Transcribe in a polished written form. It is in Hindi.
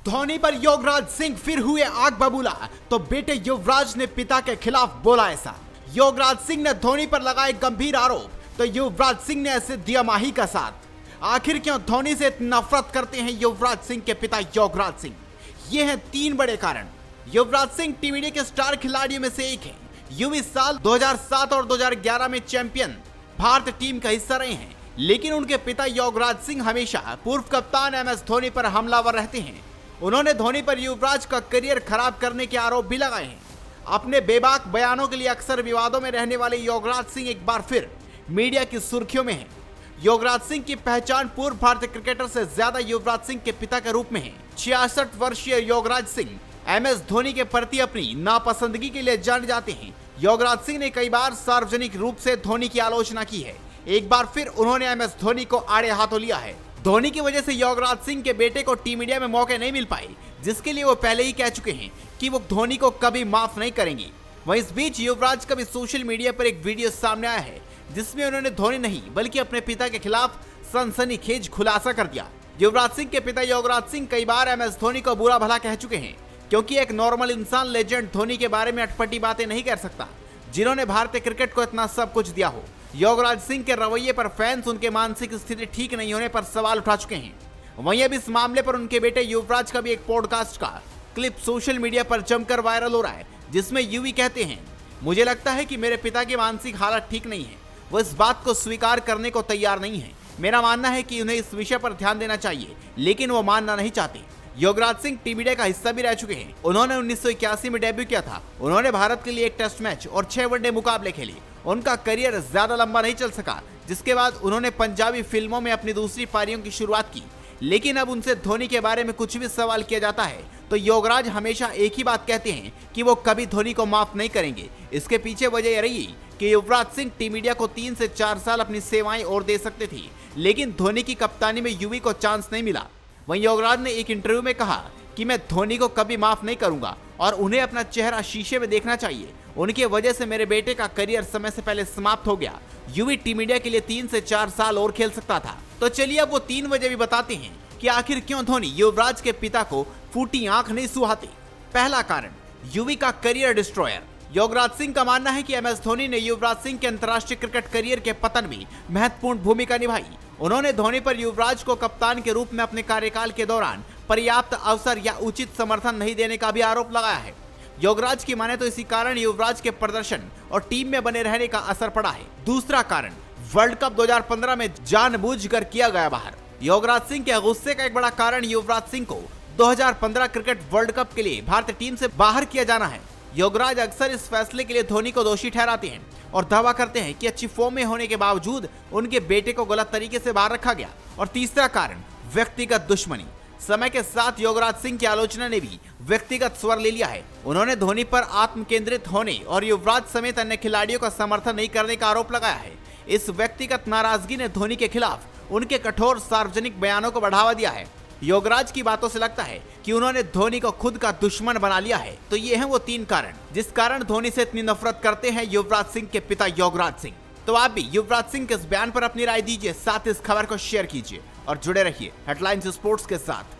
धोनी पर युवराज सिंह फिर हुए आग बबूला, तो बेटे युवराज ने पिता के खिलाफ बोला ऐसा। युवराज सिंह ने धोनी पर लगाए गंभीर आरोप, तो युवराज सिंह ने ऐसे दिया माही का साथ। आखिर क्यों धोनी से नफरत करते हैं युवराज सिंह के पिता युवराज सिंह? ये हैं 3 बड़े कारण। युवराज सिंह टीम इंडिया के स्टार खिलाड़ियों में से एक हैं। युवी साल 2007 और 2011 में चैंपियन भारत टीम का हिस्सा रहे हैं, लेकिन उनके पिता युवराज सिंह हमेशा पूर्व कप्तान MS धोनी पर हमलावर रहते हैं। उन्होंने धोनी पर युवराज का करियर खराब करने के आरोप भी लगाए हैं। अपने बेबाक बयानों के लिए अक्सर विवादों में रहने वाले युवराज सिंह एक बार फिर मीडिया की सुर्खियों में हैं। युवराज सिंह की पहचान पूर्व भारतीय क्रिकेटर से ज्यादा युवराज सिंह के पिता के रूप में है। 66 वर्षीय युवराज सिंह MS धोनी के प्रति अपनी नापसंदगी के लिए जाने जाते हैं। युवराज सिंह ने कई बार सार्वजनिक रूप से धोनी की आलोचना की है। एक बार फिर उन्होंने MS धोनी को आड़े हाथों लिया है। धोनी की वजह से युवराज सिंह के बेटे को टीम इंडिया में मौके नहीं मिल पाए, जिसके लिए वो पहले ही कह चुके हैं कि वो धोनी को कभी माफ नहीं करेंगे। वहीं इस बीच युवराज का भी सोशल मीडिया पर एक वीडियो सामने आया है, जिसमें उन्होंने धोनी नहीं बल्कि अपने पिता के खिलाफ सनसनीखेज खुलासा कर दिया। युवराज सिंह के पिता युवराज सिंह कई बार MS धोनी को बुरा भला कह चुके हैं, क्योंकि एक नॉर्मल इंसान लेजेंड धोनी के बारे में अटपटी बातें नहीं कर सकता, जिन्होंने भारतीय क्रिकेट को इतना सब कुछ दिया हो। युवराज सिंह के रवैये पर फैंस उनके मानसिक स्थिति ठीक नहीं होने पर सवाल उठा चुके हैं। वहीं अब इस मामले पर उनके बेटे युवराज का भी एक पॉडकास्ट का क्लिप सोशल मीडिया पर जमकर वायरल हो रहा है, जिसमें युवी कहते हैं, मुझे लगता है कि मेरे पिता की मानसिक हालत ठीक नहीं है। वो इस बात को स्वीकार करने को तैयार नहीं है। मेरा मानना है कि उन्हें इस विषय पर ध्यान देना चाहिए, लेकिन वो मानना नहीं चाहते। युवराज सिंह टीम इंडिया का हिस्सा भी रह चुके हैं। उन्होंने 1981 में डेब्यू किया था। उन्होंने भारत के लिए 1 टेस्ट मैच और 6 वनडे मुकाबले खेले। उनका करियर ज्यादा लंबा नहीं चल सका, जिसके बाद उन्होंने पंजाबी फिल्मों में अपनी दूसरी पारियों की शुरुआत की। लेकिन अब उनसे धोनी के बारे में कुछ भी सवाल किया जाता है तो युवराज हमेशा एक ही बात कहते हैं कि वो कभी धोनी को माफ नहीं करेंगे। इसके पीछे वजह यह रही कि युवराज सिंह टीम इंडिया को 3 से 4 साल अपनी सेवाएं और दे सकते थे, लेकिन धोनी की कप्तानी में युवी को चांस नहीं मिला। वहीं युवराज ने एक इंटरव्यू में कहा कि मैं धोनी को कभी माफ नहीं करूंगा और उन्हें अपना चेहरा शीशे में देखना चाहिए। उनकी वजह से मेरे बेटे का करियर समय से पहले समाप्त हो गया। युवी टीम इंडिया के लिए 3 से 4 साल और खेल सकता था। तो चलिए अब वो 3 वजह भी बताते हैं कि आखिर क्यों धोनी युवराज के पिता को फूटी आंख नहीं सुहाते। पहला कारण, युवी का करियर डिस्ट्रॉयर। युवराज सिंह का मानना है कि MS धोनी ने युवराज सिंह के अंतर्राष्ट्रीय क्रिकेट करियर के पतन में महत्वपूर्ण भूमिका निभाई। उन्होंने धोनी पर युवराज को कप्तान के रूप में अपने कार्यकाल के दौरान पर्याप्त अवसर या उचित समर्थन नहीं देने का भी आरोप लगाया है। युवराज की माने तो इसी कारण युवराज के प्रदर्शन और टीम में बने रहने का असर पड़ा है। दूसरा कारण, वर्ल्ड कप 2015 में जानबूझकर किया गया बाहर। युवराज सिंह के गुस्से का एक बड़ा कारण युवराज सिंह को 2015 क्रिकेट वर्ल्ड कप के लिए भारतीय टीम से बाहर किया जाना है। युवराज अक्सर इस फैसले के लिए धोनी को दोषी ठहराते हैं और दावा करते हैं कि अच्छी फॉर्म में होने के बावजूद उनके बेटे को गलत तरीके से बाहर रखा गया। और तीसरा कारण, व्यक्तिगत दुश्मनी। समय के साथ युवराज सिंह की आलोचना ने भी व्यक्तिगत स्वर ले लिया है। उन्होंने धोनी पर आत्म केंद्रित होने और युवराज समेत अन्य खिलाड़ियों का समर्थन नहीं करने का आरोप लगाया है। इस व्यक्तिगत नाराजगी ने धोनी के खिलाफ उनके कठोर सार्वजनिक बयानों को बढ़ावा दिया है। युवराज की बातों से लगता है कि उन्होंने धोनी को खुद का दुश्मन बना लिया है। तो ये हैं वो 3 कारण जिस कारण धोनी से इतनी नफरत करते हैं युवराज सिंह के पिता युवराज सिंह। तो आप भी युवराज सिंह के इस बयान पर अपनी राय दीजिए, साथ इस खबर को शेयर कीजिए और जुड़े रहिए हेडलाइंस स्पोर्ट्स के साथ।